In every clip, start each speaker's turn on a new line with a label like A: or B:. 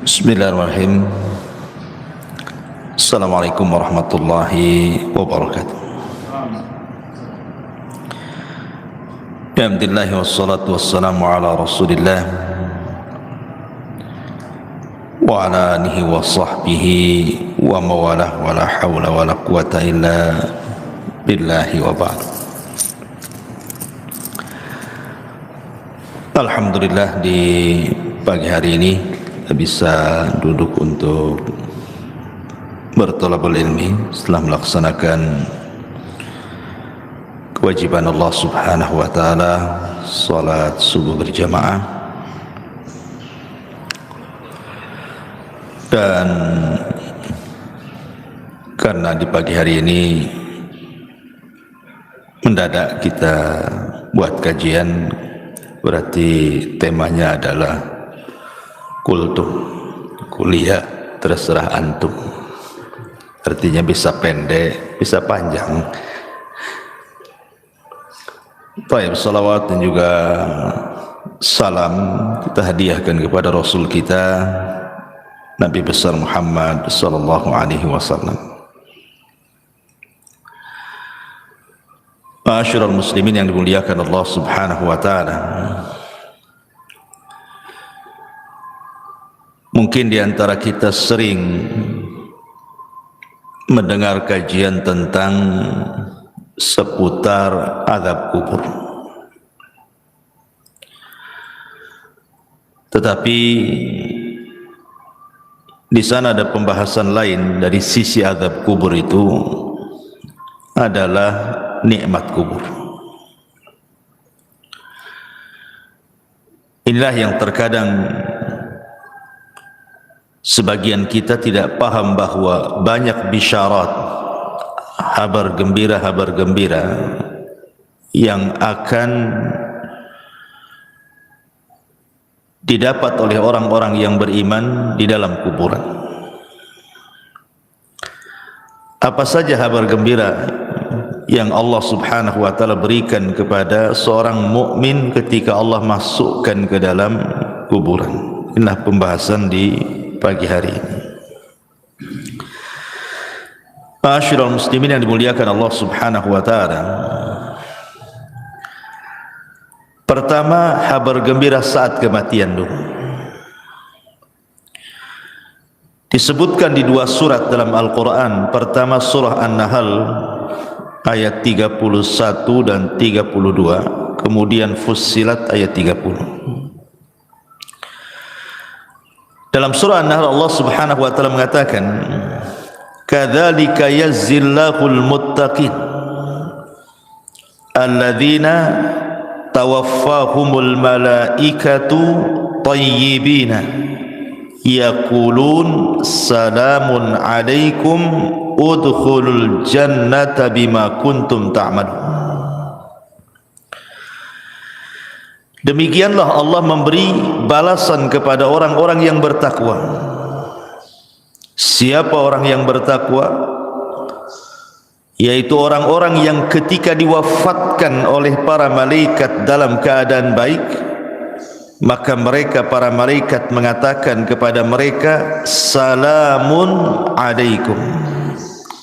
A: Bismillahirrahmanirrahim. Assalamualaikum warahmatullahi wabarakatuh. Alhamdulillah wassalatu wassalamu ala rasulillah wa ala alihi wa sahbihi wa mawalah wa la hawla wa la quwata illa billahi wa ba'd. Alhamdulillah, di pagi hari ini kita bisa duduk untuk bertolabul ilmi setelah melaksanakan kewajiban Allah subhanahu wa ta'ala, salat subuh berjamaah. Dan karena di pagi hari ini mendadak kita buat kajian, berarti temanya adalah kultum, kuliah terserah antum. Artinya bisa pendek, bisa panjang. Baik, salawat dan juga salam kita hadiahkan kepada Rasul kita, Nabi besar Muhammad sallallahu alaihi wasallam. Ma'asyiral muslimin yang dimuliakan Allah subhanahu wa ta'ala, mungkin di antara kita sering mendengar kajian tentang seputar azab kubur. Tetapi di sana ada pembahasan lain dari sisi azab kubur itu adalah nikmat kubur. Inilah yang terkadang sebagian kita tidak paham bahwa banyak bisyarat, kabar gembira yang akan didapat oleh orang-orang yang beriman di dalam kuburan. Apa saja kabar gembira yang Allah subhanahu wa ta'ala berikan kepada seorang mukmin ketika Allah masukkan ke dalam kuburan? Inilah pembahasan di pagi hari ini. Ma'asyiral muslimin yang dimuliakan Allah subhanahu wa ta'ala, pertama, kabar gembira saat kematian dulu. Disebutkan di dua surat dalam Al-Quran. Pertama surah An-Nahl ayat 31 dan 32, kemudian Fussilat ayat 30. Dalam surah An-Nahl Allah subhanahu wa ta'ala mengatakan, kadzalika yazzillahul muttaqin alladzina tawaffahumul malaikatu tayyibina yaqulun salamun alaikum udkhulul jannata bima kuntum ta'malun. Demikianlah Allah memberi balasan kepada orang-orang yang bertakwa. Siapa orang yang bertakwa? Yaitu orang-orang yang ketika diwafatkan oleh para malaikat dalam keadaan baik, maka mereka, para malaikat, mengatakan kepada mereka, salamun alaikum,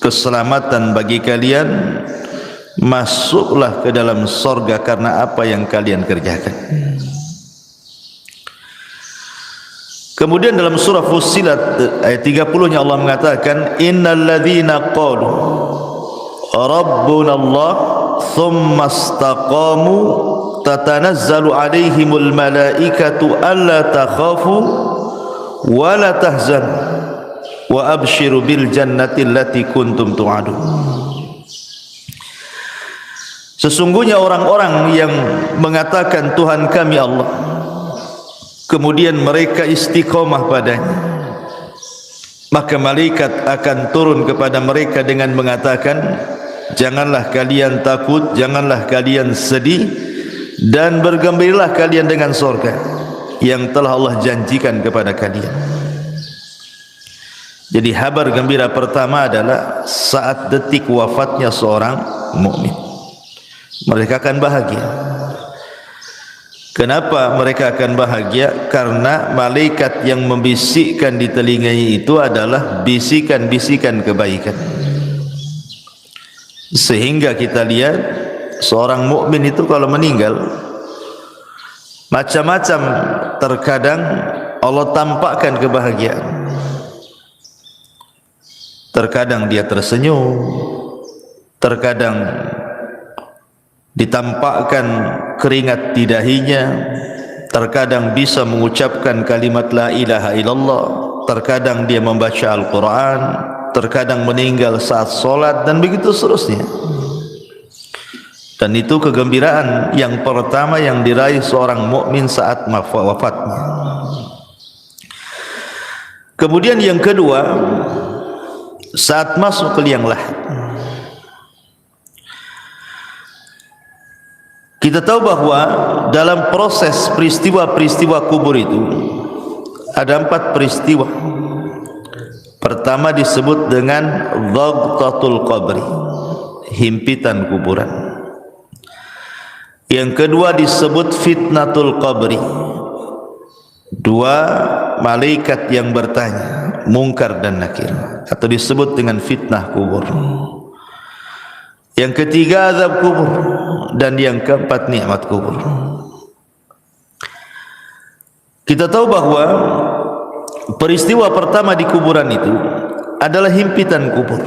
A: keselamatan bagi kalian, masuklah ke dalam sorga karena apa yang kalian kerjakan. Kemudian dalam surah Fussilat ayat 30-nya Allah mengatakan, innal ladzina qalu rabbuna Allah thumma istaqamu tatanazzalu alaihimul malaikatu alla takhafu wa la tahzanu wa abshiru bil jannati allati kuntum tu'adun. Sesungguhnya orang-orang yang mengatakan Tuhan kami Allah, kemudian mereka istiqomah padanya, maka malaikat akan turun kepada mereka dengan mengatakan, janganlah kalian takut, janganlah kalian sedih, dan bergembiralah kalian dengan surga yang telah Allah janjikan kepada kalian. Jadi kabar gembira pertama adalah saat detik wafatnya seorang mukmin, mereka akan bahagia. Kenapa mereka akan bahagia? Karena malaikat yang membisikkan di telinganya itu adalah bisikan-bisikan kebaikan. Sehingga kita lihat seorang mukmin itu kalau meninggal macam-macam, terkadang Allah tampakkan kebahagiaan. Terkadang dia tersenyum, terkadang ditampakkan keringat di dahinya, terkadang bisa mengucapkan kalimat la ilaha illallah, terkadang dia membaca Al-Quran, terkadang meninggal saat solat, dan begitu seterusnya. Dan itu kegembiraan yang pertama yang diraih seorang mukmin saat wafatnya. Kemudian yang kedua, saat masuk ke liang lahat. Kita tahu bahwa dalam proses peristiwa-peristiwa kubur itu ada 4 peristiwa. Pertama disebut dengan dhagtatul qabri, himpitan kuburan. Yang kedua disebut fitnatul qabri, 2 malaikat yang bertanya, Munkar dan Nakir, atau disebut dengan fitnah kubur. Yang ketiga azab kubur, dan yang keempat nikmat kubur. Kita tahu bahwa peristiwa pertama di kuburan itu adalah himpitan kubur.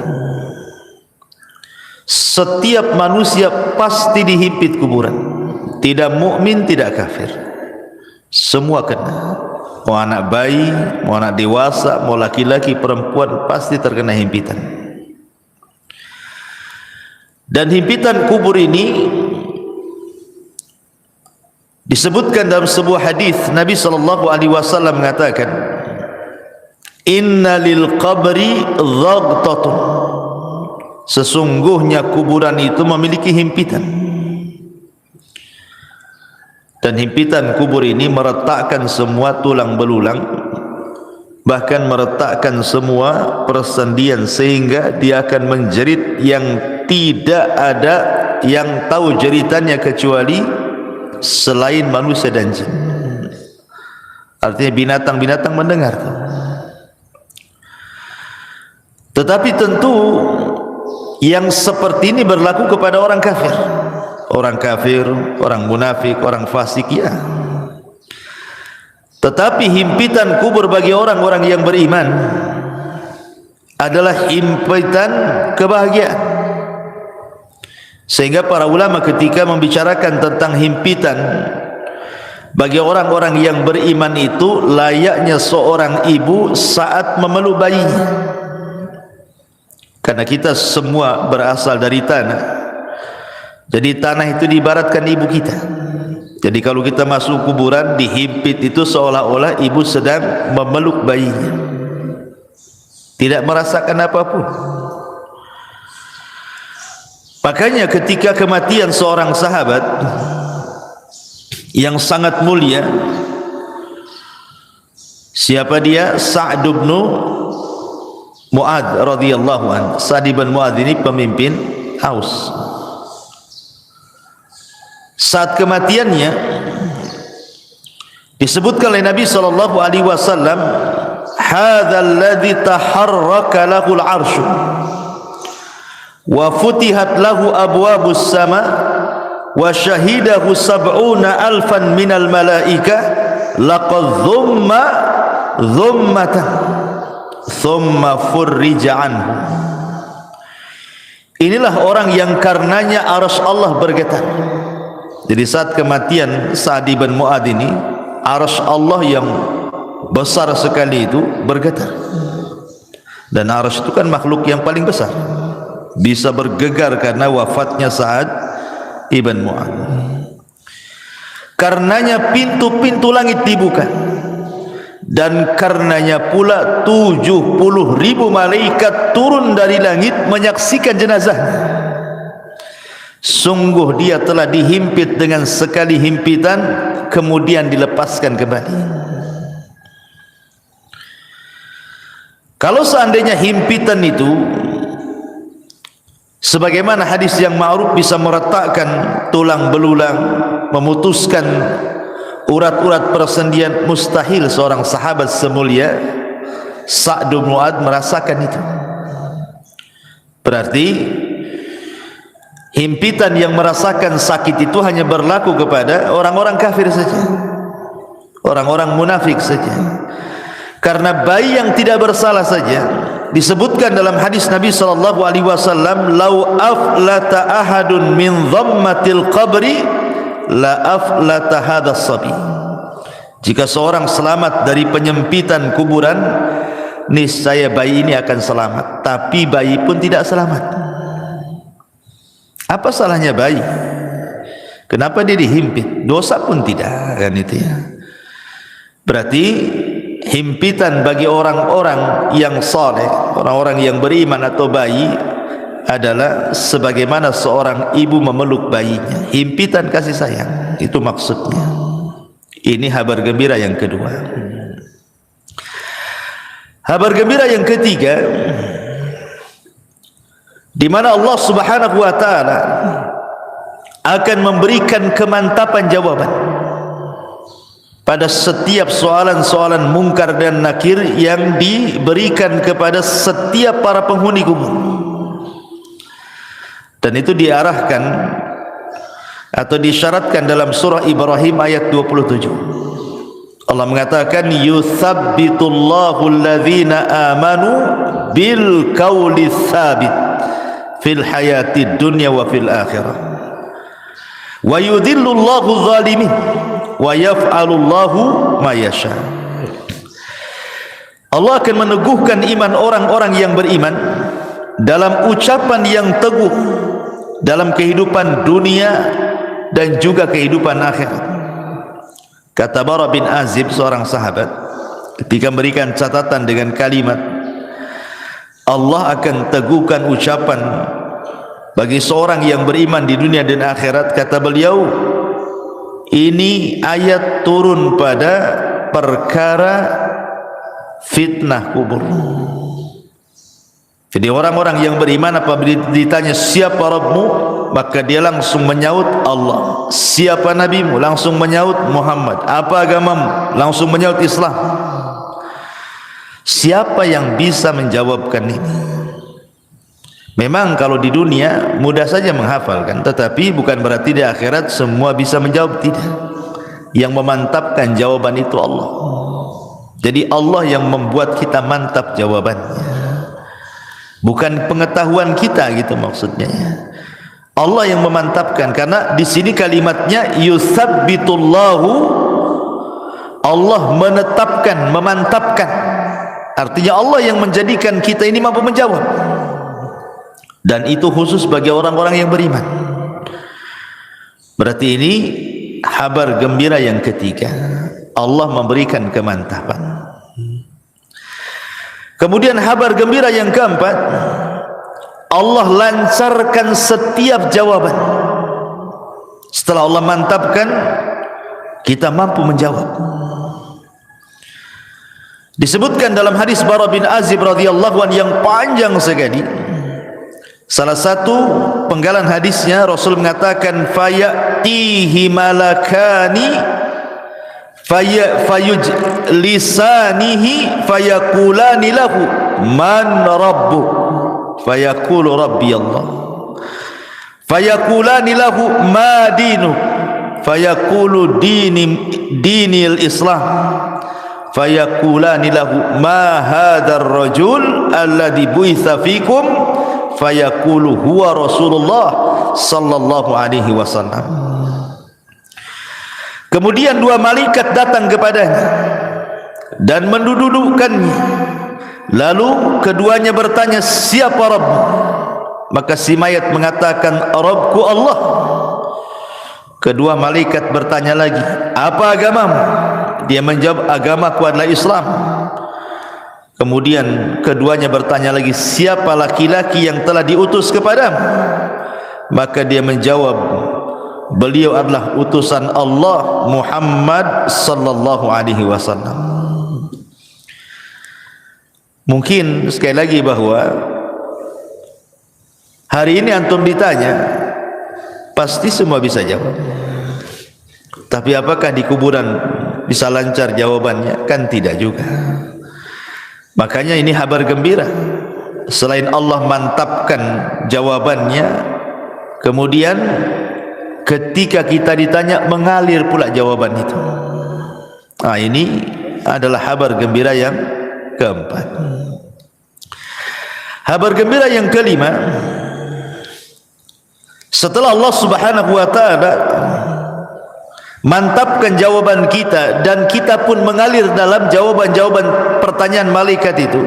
A: Setiap manusia pasti dihimpit kuburan, tidak mukmin, tidak kafir, semua kena. Mau anak bayi, mau anak dewasa, mau laki-laki, perempuan, pasti terkena himpitan. Dan himpitan kubur ini disebutkan dalam sebuah hadis. Nabi SAW mengatakan, Inna lil qabri dhagtatun, sesungguhnya kuburan itu memiliki himpitan. Dan himpitan kubur ini meretakkan semua tulang belulang, bahkan meretakkan semua persendian, sehingga dia akan menjerit yang tidak ada yang tahu jeritannya kecuali selain manusia dan jin. Artinya binatang-binatang mendengar. Tetapi tentu yang seperti ini berlaku kepada orang kafir. Orang kafir, orang munafik, orang fasik, ya. Tetapi himpitan kubur bagi orang-orang yang beriman adalah himpitan kebahagiaan. Sehingga para ulama ketika membicarakan tentang himpitan bagi orang-orang yang beriman itu, layaknya seorang ibu saat memeluk bayinya. Karena kita semua berasal dari tanah, jadi tanah itu diibaratkan ibu kita. Jadi kalau kita masuk kuburan, dihimpit itu seolah-olah ibu sedang memeluk bayinya, tidak merasakan apapun. Makanya ketika kematian seorang sahabat yang sangat mulia, siapa dia? Sa'd bin Mu'adz radhiyallahu anhu. Sa'd bin Mu'adz ini pemimpin Aus. Saat kematiannya disebutkan oleh Nabi SAW, hadzal ladzi taharraka lahul 'arsy wa futihat lahu abwabus sama wa syahidahu 70,000 minal malaika laqad dhummatan thumma furrija anhu. Inilah orang yang karenanya arsy Allah bergetar. Jadi saat kematian Sa'd bin Mu'adz ini, arsy Allah yang besar sekali itu bergetar. Dan arsy itu kan makhluk yang paling besar, bisa bergegar karena wafatnya Sa'd ibn Mu'adz. Karenanya pintu-pintu langit dibuka, dan karenanya pula 70,000 malaikat turun dari langit menyaksikan jenazahnya. Sungguh dia telah dihimpit dengan sekali himpitan, kemudian dilepaskan kembali. Kalau seandainya himpitan itu sebagaimana hadis yang ma'ruf bisa meretakkan tulang belulang, memutuskan urat-urat persendian, mustahil seorang sahabat semulia Sa'd bin Mu'adz merasakan itu. Berarti himpitan yang merasakan sakit itu hanya berlaku kepada orang-orang kafir saja, orang-orang munafik saja. Karena bayi yang tidak bersalah saja disebutkan dalam hadis Nabi sallallahu alaihi wasallam, "Lau aflata ahadun min dhammatil qabri la aflata hadas sabi." Jika seorang selamat dari penyempitan kuburan, niscaya bayi ini akan selamat. Tapi bayi pun tidak selamat. Apa salahnya bayi? Kenapa dia dihimpit? Dosa pun tidak, kan itu ya. Berarti himpitan bagi orang-orang yang saleh, orang-orang yang beriman atau bayi adalah sebagaimana seorang ibu memeluk bayinya. Himpitan kasih sayang, itu maksudnya. Ini kabar gembira yang kedua. Kabar gembira yang ketiga, di mana Allah Subhanahu wa taala akan memberikan kemantapan jawaban pada setiap soalan-soalan mungkar dan nakir yang diberikan kepada setiap para penghuni kubur. Dan itu diarahkan atau disyaratkan dalam surah Ibrahim ayat 27. Allah mengatakan, yuthabbitullahu alladhina amanu bil qawli tsabit fil hayatid dunya wa fil akhirah wa yudhillullahu adh-dhalimin wa yaf'alullahu ma yasha. Allah akan meneguhkan iman orang-orang yang beriman dalam ucapan yang teguh dalam kehidupan dunia dan juga kehidupan akhirat. Kata Bara bin Azib, seorang sahabat, ketika memberikan catatan dengan kalimat Allah akan teguhkan ucapan bagi seorang yang beriman di dunia dan akhirat, kata beliau, ini ayat turun pada perkara fitnah kubur. Jadi orang-orang yang beriman apabila ditanya siapa Rabbmu, maka dia langsung menyaut Allah. Siapa nabimu? Langsung menyaut Muhammad. Apa agamamu? Langsung menyaut Islam. Siapa yang bisa menjawabkan ini? Memang kalau di dunia mudah saja menghafalkan, tetapi bukan berarti di akhirat semua bisa menjawab, tidak. Yang memantapkan jawaban itu Allah. Jadi Allah yang membuat kita mantap jawabannya, bukan pengetahuan kita, gitu maksudnya. Allah yang memantapkan, karena di sini kalimatnya yutsabbitullahu, Allah menetapkan, memantapkan. Artinya Allah yang menjadikan kita ini mampu menjawab. Dan itu khusus bagi orang-orang yang beriman. Berarti ini kabar gembira yang ketiga, Allah memberikan kemantapan. Kemudian kabar gembira yang keempat, Allah lancarkan setiap jawaban. Setelah Allah mantapkan, kita mampu menjawab. Disebutkan dalam hadis Bara bin Azib radhiyallahu anhu yang panjang sekali. Salah satu penggalan hadisnya, Rasul mengatakan, fayatihi malakani fayujlisanihi fayakulani lahu man rabbuk, fayaqulu rabbi Allah, fayakulani lahu ma dinuk, fayaqulu dinil Islam, fayakulani lahu ma hadzal rajul alladhi bu'itsa fikum, fayaqulu huwa Rasulullah sallallahu alaihi wasallam. Kemudian dua malaikat datang kepadanya dan mendudukkannya. Lalu keduanya bertanya, siapa Rabb? Maka si mayat mengatakan, Rabbku Allah. Kedua malaikat bertanya lagi, apa agamamu? Dia menjawab, agamaku adalah Islam. Kemudian keduanya bertanya lagi, siapa laki-laki yang telah diutus kepadamu? Maka dia menjawab, beliau adalah utusan Allah Muhammad sallallahu alaihi wasallam. Mungkin sekali lagi bahwa hari ini antum ditanya, pasti semua bisa jawab. Tapi apakah di kuburan bisa lancar jawabannya? Kan tidak juga. Makanya ini kabar gembira. Selain Allah mantapkan jawabannya, kemudian ketika kita ditanya mengalir pula jawaban itu. Ini adalah kabar gembira yang keempat. Kabar gembira yang kelima, setelah Allah Subhanahu wa taala mantapkan jawaban kita dan kita pun mengalir dalam jawaban-jawaban pertanyaan malaikat itu,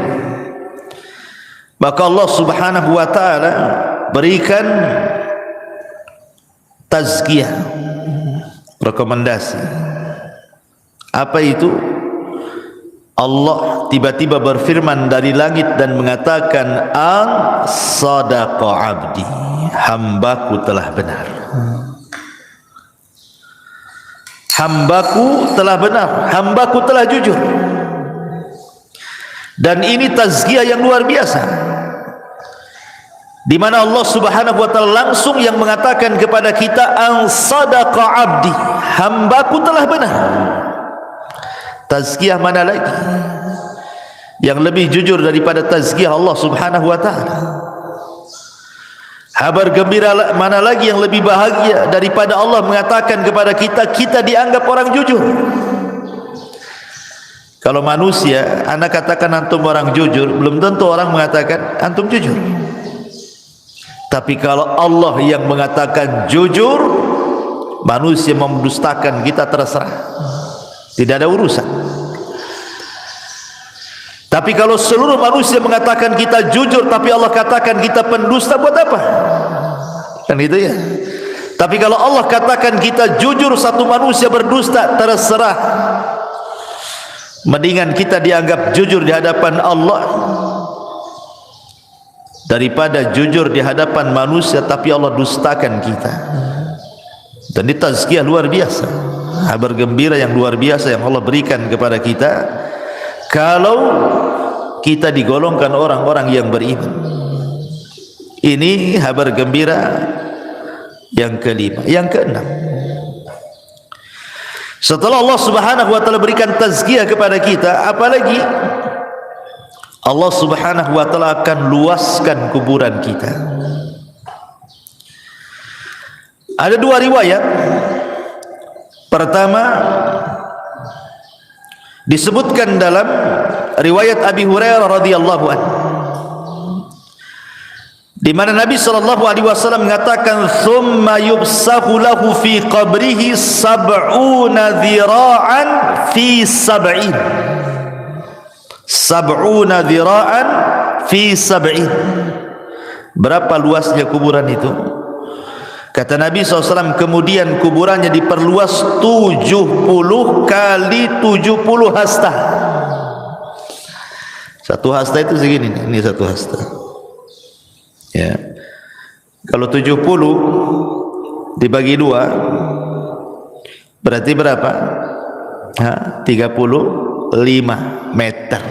A: maka Allah Subhanahu wa taala berikan tazkiyah, rekomendasi. Apa itu? Allah tiba-tiba berfirman dari langit dan mengatakan, "An sadaqa abdi." Hambaku telah benar. Hambaku telah benar, hambaku telah jujur. Dan ini tazkiyah yang luar biasa, di mana Allah Subhanahu wa taala langsung yang mengatakan kepada kita, "An sadaqa abdi." Hambaku telah benar. Tazkiyah mana lagi yang lebih jujur daripada tazkiyah Allah Subhanahu wa taala? Kabar gembira mana lagi yang lebih bahagia daripada Allah mengatakan kepada kita, kita dianggap orang jujur. Kalau manusia, anak katakan antum orang jujur, belum tentu orang mengatakan antum jujur. Tapi kalau Allah yang mengatakan jujur, manusia mendustakan kita terserah, tidak ada urusan. Tapi kalau seluruh manusia mengatakan kita jujur, tapi Allah katakan kita pendusta, buat apa? Kan itu ya. Tapi kalau Allah katakan kita jujur, satu manusia berdusta, terserah. Mendingan kita dianggap jujur di hadapan Allah daripada jujur di hadapan manusia tapi Allah dustakan kita. Dan ini tazkiyah luar biasa, kabar gembira yang luar biasa yang Allah berikan kepada kita kalau kita digolongkan orang-orang yang beriman. Ini kabar gembira yang kelima. Yang keenam, setelah Allah Subhanahu wa taala berikan tazkiyah kepada kita, apalagi Allah Subhanahu wa taala akan luaskan kuburan kita. Ada dua riwayat. Pertama, disebutkan dalam riwayat Abi Hurairah radhiyallahu anhu, di mana Nabi sallallahu alaihi wasallam mengatakan, "Tsumma yubsahu lahu fi qabrihi sab'una dhira'an fi sab'in." Sab'una dhira'an fi sab'in. Berapa luasnya kuburan itu? Kata Nabi SAW, kemudian kuburannya diperluas 70 kali 70 hasta. Satu hasta itu segini, ini satu hasta. Ya. Kalau 70 dibagi 2 berarti berapa? 35 meter.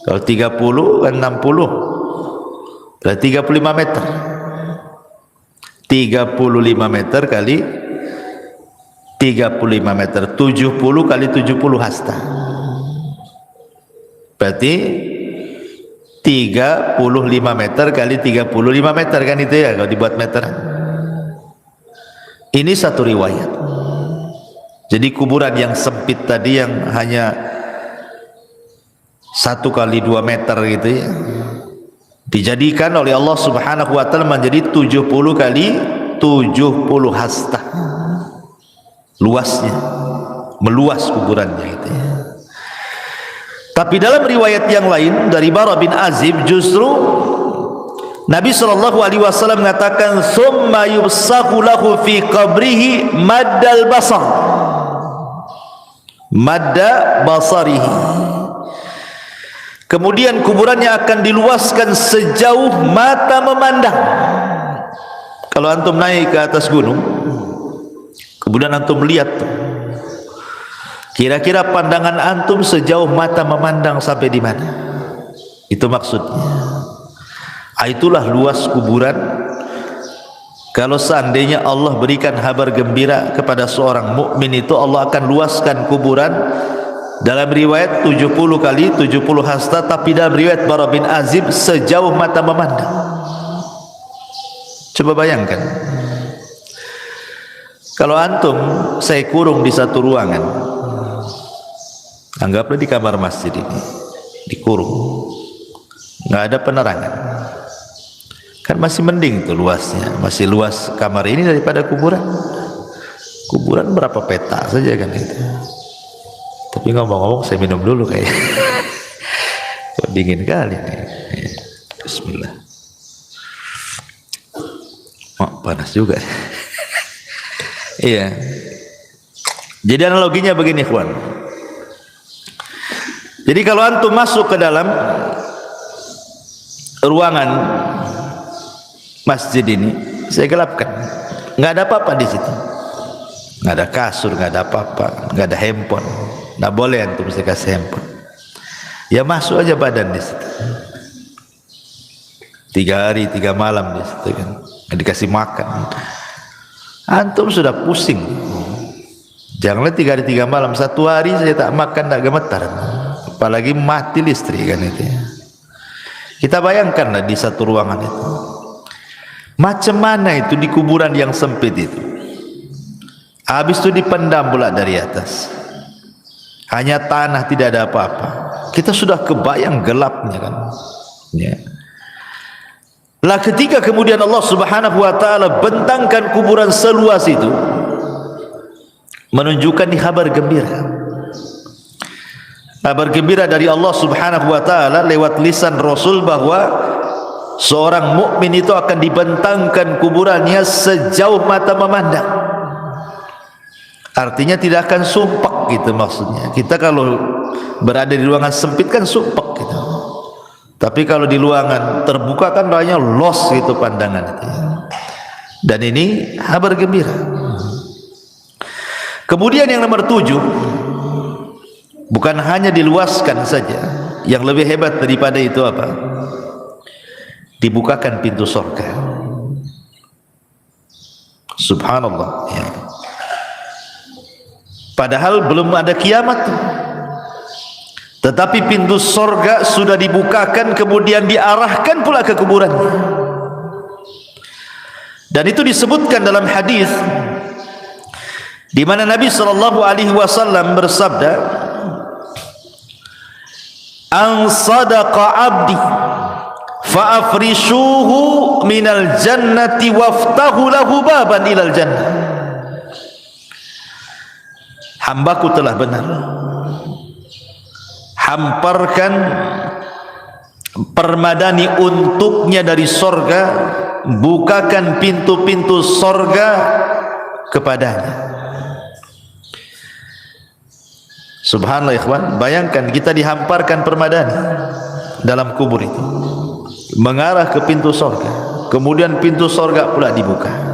A: Kalau 30 kan 60, berarti 35 meter. 35 meter kali 35 meter, 70 kali 70 hasta, berarti 35 meter kali 35 meter, kan itu ya kalau dibuat meteran. Ini satu riwayat. Jadi kuburan yang sempit tadi yang hanya 1 kali 2 meter gitu ya, dijadikan oleh Allah Subhanahu wa taala menjadi 70 kali 70 hasta. Luasnya, meluas kuburannya itu ya. Tapi dalam riwayat yang lain dari Bara bin Azib, justru Nabi sallallahu alaihi wasallam mengatakan, "Tsumma yubsahu lahu fi qabrihi maddal basar." Madda basarihi. Kemudian kuburannya akan diluaskan sejauh mata memandang. Kalau antum naik ke atas gunung, kemudian antum melihat, kira-kira pandangan antum sejauh mata memandang sampai di mana? Itu maksudnya. Itulah luas kuburan Kalau seandainya Allah berikan kabar gembira kepada seorang mukmin itu, Allah akan luaskan kuburan. Dalam riwayat 70 kali 70 hasta, tapi dalam riwayat Bara bin Azib sejauh mata memandang. Coba bayangkan, kalau antum saya kurung di satu ruangan, anggaplah di kamar masjid ini, dikurung, nggak ada penerangan, kan masih mending tuh luasnya, masih luas kamar ini daripada kuburan. Kuburan berapa peta saja kan itu. Tapi ngomong-ngomong saya minum dulu kayak dingin kali nih. Bismillah. Oh, panas juga. Iya. Jadi analoginya begini, ikhwan. Jadi kalau antum masuk ke dalam ruangan masjid ini, saya gelapkan, nggak ada apa-apa di situ, nggak ada kasur, nggak ada apa-apa, nggak ada handphone. Nggak boleh antum bisa kasih handphone. Ya masuk aja badan di situ. 3 hari 3 malam di situ kan, nggak dikasih makan. Antum sudah pusing. Janganlah 3 hari 3 malam, 1 hari saya tak makan tak gemetar. Apalagi mati listrik kan itu. Kita bayangkanlah di satu ruangan itu. Macam mana itu di kuburan yang sempit itu. Habis itu dipendam pula dari atas. Hanya tanah, tidak ada apa-apa. Kita sudah kebayang gelapnya kan. Ya. Lah ketika kemudian Allah Subhanahu wa taala bentangkan kuburan seluas itu, menunjukkan di kabar gembira. Kabar gembira dari Allah Subhanahu wa taala lewat lisan Rasul bahwa seorang mukmin itu akan dibentangkan kuburannya sejauh mata memandang. Artinya tidak akan sumpek gitu maksudnya. Kita kalau berada di ruangan sempit kan sumpek gitu. Tapi kalau di ruangan terbuka kan banyak los gitu pandangan itu. Dan ini kabar gembira. Kemudian yang nomor 7, bukan hanya diluaskan saja, yang lebih hebat daripada itu apa? Dibukakan pintu surga. Subhanallah ya. Padahal belum ada kiamat, tetapi pintu surga sudah dibukakan, kemudian diarahkan pula ke kuburan. Dan itu disebutkan dalam hadis di mana Nabi sallallahu alaihi wasallam bersabda, "An sadaqa 'abdi fa afrishuhu minal jannati waftahu lahu baban ilal jannah." Hambaku telah benar, hamparkan permadani untuknya dari sorga, bukakan pintu-pintu sorga kepadanya. Subhanallah ikhwan, bayangkan kita dihamparkan permadani dalam kubur itu, mengarah ke pintu sorga, kemudian pintu sorga pula dibuka.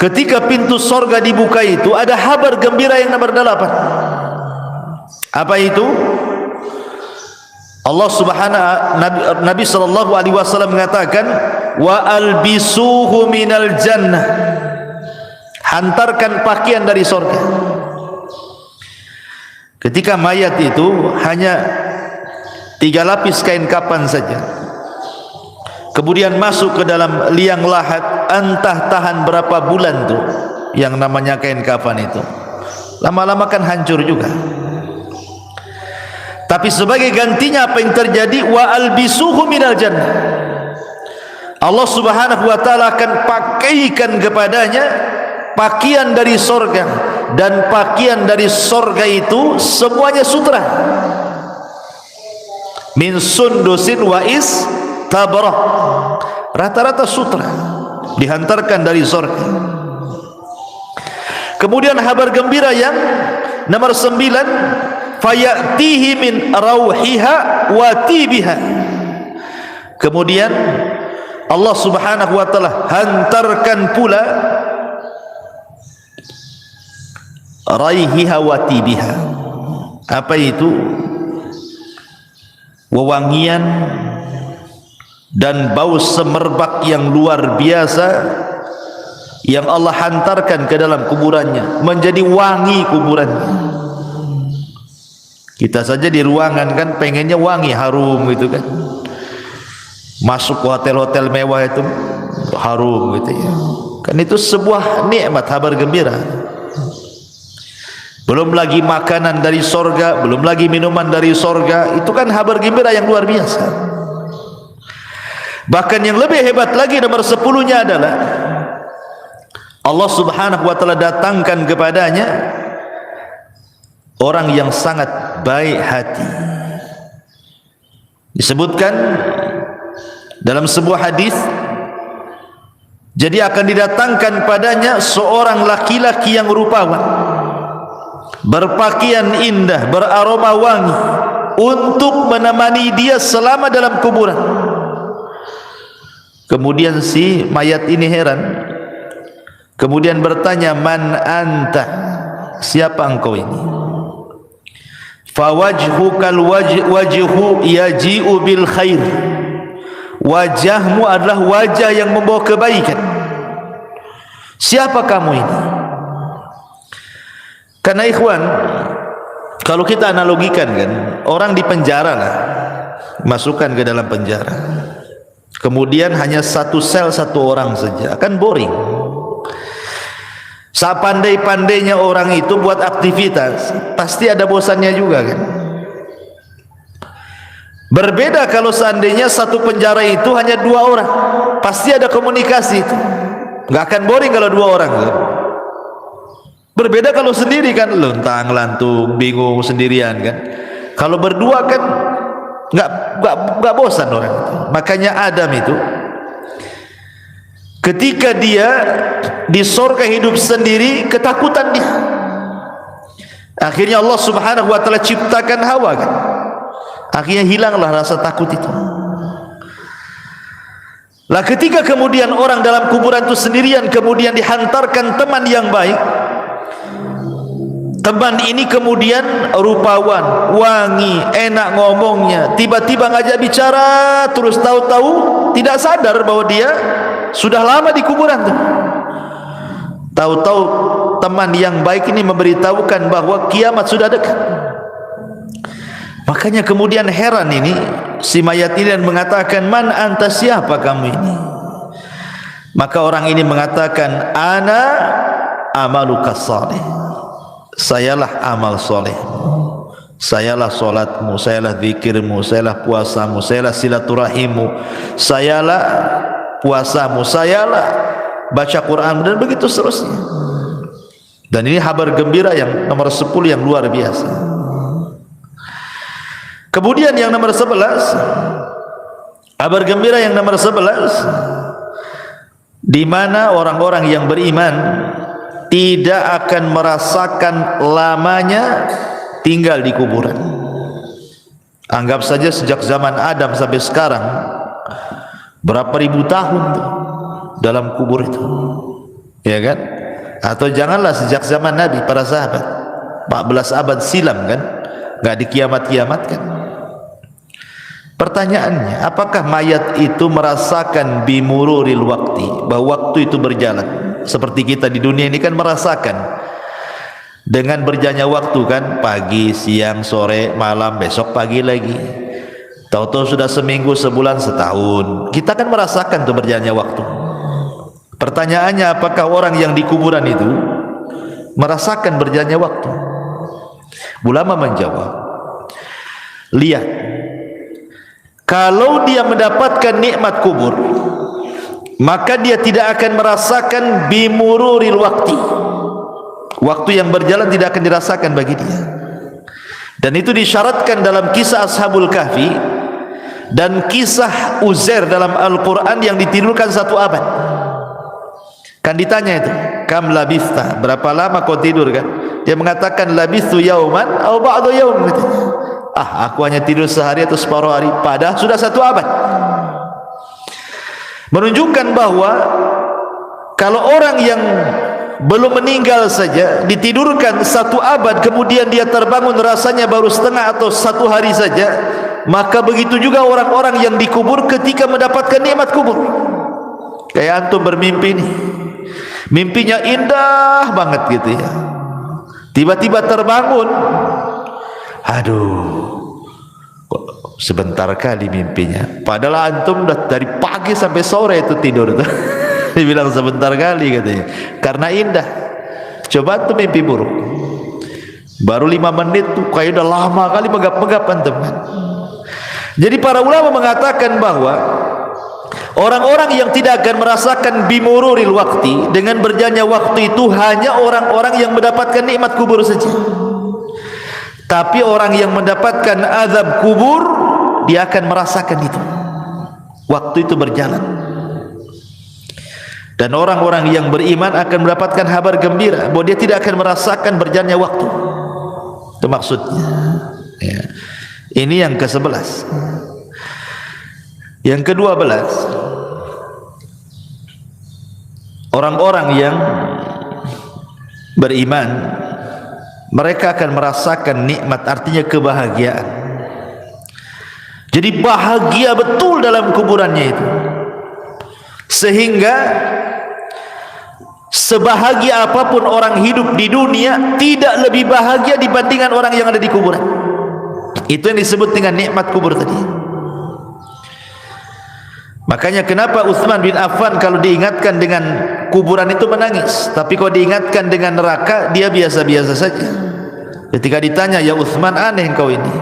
A: Ketika pintu sorga dibuka itu, ada kabar gembira yang nomor 8. Apa itu? Allah Subhanahu Nabi sallallahu alaihi wasallam mengatakan, wa albisuhu minal jannah. Hantarkan pakaian dari sorga. Ketika mayat itu hanya 3 lapis kain kafan saja, kemudian masuk ke dalam liang lahat, entah tahan berapa bulan tuh yang namanya kain kafan itu, lama-lama kan hancur juga. Tapi sebagai gantinya apa yang terjadi? Wa albisuhu minal jannah. Allah Subhanahu wa taala akan pakaikan kepadanya pakaian dari sorga, dan pakaian dari sorga itu semuanya sutra, min sundusin wa is tabarah, rata-rata sutra dihantarkan dari surga. Kemudian kabar gembira yang nomor 9, fayatihi min rauhiha wa tibiha. Kemudian Allah Subhanahu wa taala hantarkan pula raihiha wa tibiha. Apa itu? Wewangian dan bau semerbak yang luar biasa yang Allah hantarkan ke dalam kuburannya, menjadi wangi kuburannya. Kita saja di ruangan kan pengennya wangi, harum gitu kan. Masuk ke hotel-hotel mewah itu harum gitu ya. Kan itu sebuah nikmat, kabar gembira. Belum lagi makanan dari sorga, belum lagi minuman dari sorga. Itu kan kabar gembira yang luar biasa. Bahkan yang lebih hebat lagi, nomor 10-nya adalah Allah subhanahu wa ta'ala datangkan kepadanya orang yang sangat baik hati. Disebutkan dalam sebuah hadis, jadi akan didatangkan padanya seorang laki-laki yang rupawan, berpakaian indah, beraroma wangi, untuk menemani dia selama dalam kuburan. Kemudian si mayat ini heran, kemudian bertanya, man anta, siapa engkau ini? Fawajhukal wajhu yaji'u bil khair, wajahmu adalah wajah yang membawa kebaikan. Siapa kamu ini? Karena ikhwan, kalau kita analogikan kan, orang di penjara lah, masukkan ke dalam penjara, kemudian hanya satu sel, satu orang saja, akan boring. Sepandai-pandainya orang itu buat aktivitas, pasti ada bosannya juga kan. Berbeda kalau seandainya satu penjara itu hanya 2 orang, pasti ada komunikasi itu, nggak akan boring kalau 2 orang kan? Berbeda kalau sendiri kan, lontang lantung, bingung sendirian kan. Kalau berdua kan nggak bosan orang itu. Makanya Adam itu ketika dia di sorga hidup sendiri, ketakutan dia. Akhirnya Allah subhanahu wa ta'ala ciptakan Hawa kan. Akhirnya hilanglah rasa takut itu. Lah ketika kemudian orang dalam kuburan itu sendirian, kemudian dihantarkan teman yang baik. Teman ini kemudian rupawan, wangi, enak ngomongnya, tiba-tiba ngajak bicara, terus tahu-tahu tidak sadar bahwa dia sudah lama di kuburan tuh. Tahu-tahu teman yang baik ini memberitahukan bahwa kiamat sudah dekat. Makanya kemudian heran ini si mayat ini dan mengatakan, man anta, siapa kamu ini? Maka orang ini mengatakan, ana amaluka salih, sayalah amal soleh, sayalah solatmu, sayalah zikirmu, sayalah puasamu, sayalah silaturahimmu, sayalah puasamu, sayalah baca Quran, dan begitu seterusnya. Dan ini kabar gembira yang nomor 10 yang luar biasa. Kemudian yang nomor 11, kabar gembira yang nomor 11, di mana orang-orang yang beriman tidak akan merasakan lamanya tinggal di kuburan. Anggap saja sejak zaman Adam sampai sekarang, berapa ribu tahun tuh dalam kubur itu, ya kan? Atau janganlah sejak zaman Nabi, para sahabat 14 abad silam kan, nggak dikiamat-kiamatkan. Pertanyaannya, apakah mayat itu merasakan bimururil wakti, bahwa waktu itu berjalan seperti kita di dunia ini kan merasakan dengan berjalannya waktu kan, pagi, siang, sore, malam, besok pagi lagi, tahu-tahu sudah seminggu, sebulan, setahun. Kita kan merasakan tuh berjalannya waktu. Pertanyaannya, apakah orang yang di kuburan itu merasakan berjalannya waktu? Ulama menjawab, lihat, kalau dia mendapatkan nikmat kubur, maka dia tidak akan merasakan bimururil wakti. Waktu yang berjalan tidak akan dirasakan bagi dia. Dan itu disyaratkan dalam kisah Ashabul Kahfi dan kisah Uzair dalam Al-Quran yang ditidurkan 1 abad. Kan ditanya itu, kam labista, berapa lama kau tidur kan? Dia mengatakan labistu yauman atau ba'du yaum. Aku hanya tidur sehari atau separuh hari, padahal sudah 1 abad. Menunjukkan bahwa kalau orang yang belum meninggal saja ditidurkan 1 abad, kemudian dia terbangun rasanya baru setengah atau 1 hari saja, maka begitu juga orang-orang yang dikubur ketika mendapatkan nikmat kubur. Kayak antum bermimpi nih, mimpinya indah banget gitu ya, tiba-tiba terbangun, aduh kok sebentar kali mimpinya, padahal antum udah dari pagi sampai sore itu tidur tuh. Dibilang sebentar kali katanya, karena indah. Coba tuh mimpi buruk, baru 5 menit tuh kayak udah lama kali megap-megap antum. Jadi para ulama mengatakan bahwa orang-orang yang tidak akan merasakan bimururil waktu, dengan berjalannya waktu itu hanya orang-orang yang mendapatkan nikmat kubur saja. Tapi orang yang mendapatkan azab kubur, dia akan merasakan itu, waktu itu berjalan. Dan orang-orang yang beriman akan mendapatkan kabar gembira bahwa dia tidak akan merasakan berjalannya waktu. Itu maksudnya ya. Ini yang ke-11. Yang ke-12, orang-orang yang beriman, mereka akan merasakan nikmat, artinya kebahagiaan. Jadi bahagia betul dalam kuburannya itu, sehingga sebahagia apapun orang hidup di dunia tidak lebih bahagia dibandingkan orang yang ada di kuburan. Itu yang disebut dengan nikmat kubur tadi. Makanya kenapa Utsman bin Affan kalau diingatkan dengan kuburan itu menangis, tapi kalau diingatkan dengan neraka dia biasa-biasa saja. Ketika ditanya, ya Utsman, aneh engkau ini,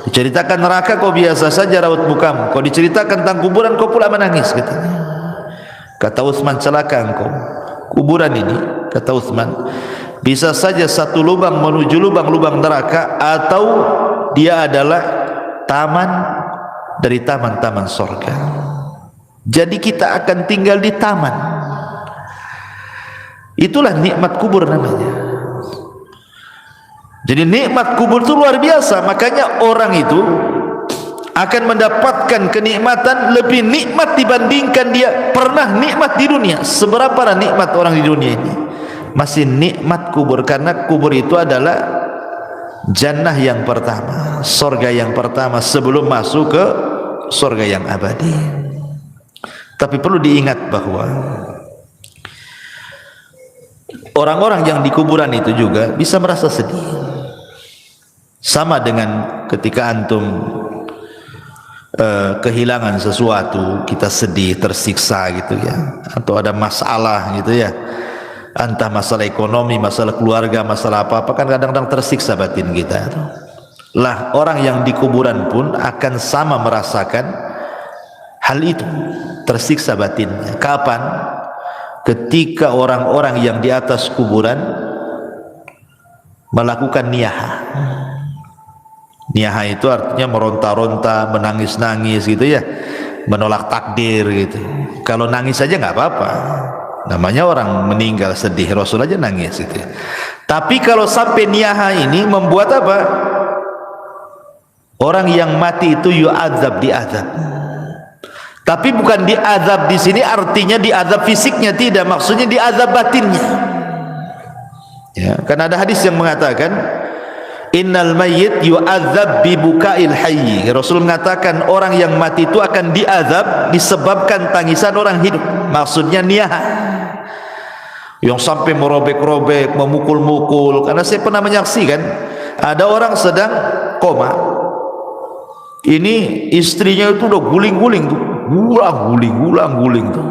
A: diceritakan neraka kau biasa saja raut mukamu, kau diceritakan tentang kuburan kau pula menangis, katanya. Kata Utsman, celaka engkau, kuburan ini, kata Utsman, bisa saja satu lubang menuju lubang-lubang neraka, atau dia adalah taman dari taman-taman surga. Jadi kita akan tinggal di taman. Itulah nikmat kubur namanya. Jadi nikmat kubur itu luar biasa. Makanya orang itu akan mendapatkan kenikmatan lebih nikmat dibandingkan dia pernah nikmat di dunia. Seberapa nikmat orang di dunia ini, masih nikmat kubur, karena kubur itu adalah jannah yang pertama, surga yang pertama sebelum masuk ke surga yang abadi. Tapi perlu diingat bahwa orang-orang yang di kuburan itu juga bisa merasa sedih, sama dengan ketika antum kehilangan sesuatu, kita sedih, tersiksa gitu ya, atau ada masalah gitu ya, entah masalah ekonomi, masalah keluarga, masalah apa-apa, kan kadang-kadang tersiksa batin kita. Lah orang yang di kuburan pun akan sama merasakan hal itu, tersiksa batinnya. Kapan? Ketika orang-orang yang di atas kuburan melakukan niyaha. Niyaha itu artinya meronta-ronta, menangis-nangis gitu ya, menolak takdir gitu. Kalau nangis saja nggak apa-apa, namanya orang meninggal sedih, Rasul aja nangis gitu. Tapi kalau sampai niyaha ini membuat apa? Orang yang mati itu yu'adzab, diazab. Tapi bukan diazab di sini artinya diazab fisiknya, tidak, maksudnya diazab batinnya. Ya, karena ada hadis yang mengatakan innal mayyit yu'adzab bi bukail hayy. Rasul mengatakan orang yang mati itu akan diazab disebabkan tangisan orang hidup. Maksudnya niyaha, yang sampai merobek-robek, memukul-mukul. Karena saya pernah menyaksikan ada orang sedang koma, ini istrinya itu udah guling-guling tuh, guling tuh,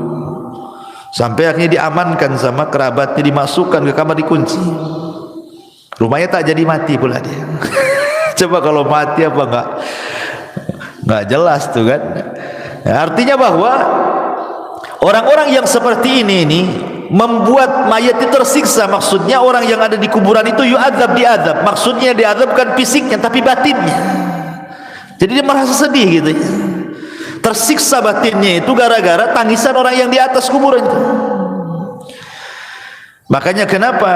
A: sampai akhirnya diamankan sama kerabatnya, dimasukkan ke kamar, dikunci. Rumahnya tak jadi mati pula dia. Coba kalau mati apa nggak jelas tuh kan. Ya, artinya bahwa orang-orang yang seperti ini membuat mayat itu tersiksa. Maksudnya orang yang ada di kuburan itu yu'adzab, diazab. Maksudnya diazab bukan fisiknya tapi batinnya. Jadi dia merasa sedih gitu ya, tersiksa batinnya itu gara-gara tangisan orang yang di atas kuburan itu. Makanya kenapa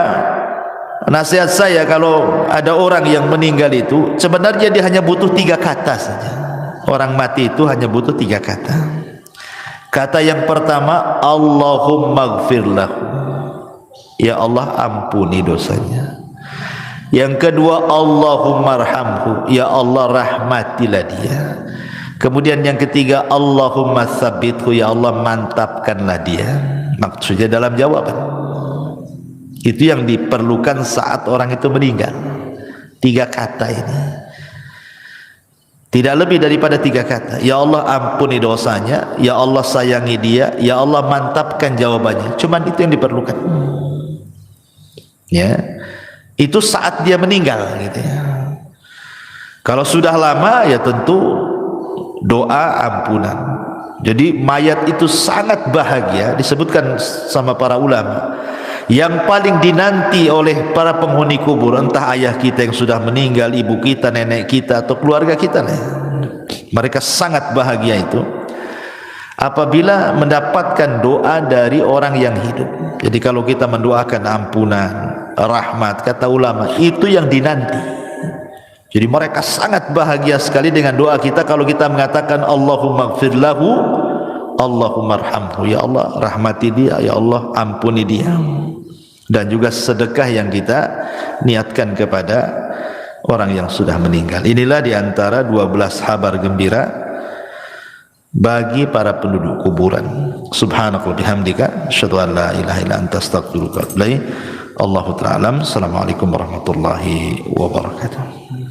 A: nasihat saya, kalau ada orang yang meninggal itu sebenarnya dia hanya butuh 3 kata saja. Orang mati itu hanya butuh 3 kata. Kata yang pertama, Allahumma gfirlahu, ya Allah ampuni dosanya. Yang kedua, Allahumma arhamhu, ya Allah rahmatilah dia. Kemudian yang ketiga, Allahumma tsabbithu, ya Allah mantapkanlah dia. Maksudnya dalam jawaban. Itu yang diperlukan saat orang itu meninggal. 3 kata ini. Tidak lebih daripada 3 kata. Ya Allah ampuni dosanya, ya Allah sayangi dia, ya Allah mantapkan jawabannya. Cuman itu yang diperlukan. Ya. Itu saat dia meninggal gitu ya. Kalau sudah lama ya tentu doa ampunan. Jadi mayat itu sangat bahagia, disebutkan sama para ulama. Yang paling dinanti oleh para penghuni kubur, entah ayah kita yang sudah meninggal, ibu kita, nenek kita, atau keluarga kita, mereka sangat bahagia itu apabila mendapatkan doa dari orang yang hidup. Jadi kalau kita mendoakan ampunan, rahmat, kata ulama, itu yang dinanti. Jadi mereka sangat bahagia sekali dengan doa kita kalau kita mengatakan Allahumma gfir lahu, Allahumma arhamhu, ya Allah rahmati dia, ya Allah ampuni dia. Dan juga sedekah yang kita niatkan kepada orang yang sudah meninggal. Inilah diantara 12 kabar gembira bagi para penduduk kuburan. Subhanallah bihamdika asyhadu an la ilaha illa anta astaghfiruka wa atubu ilaik. Allahu ta'ala alam. Assalamualaikum warahmatullahi wabarakatuh.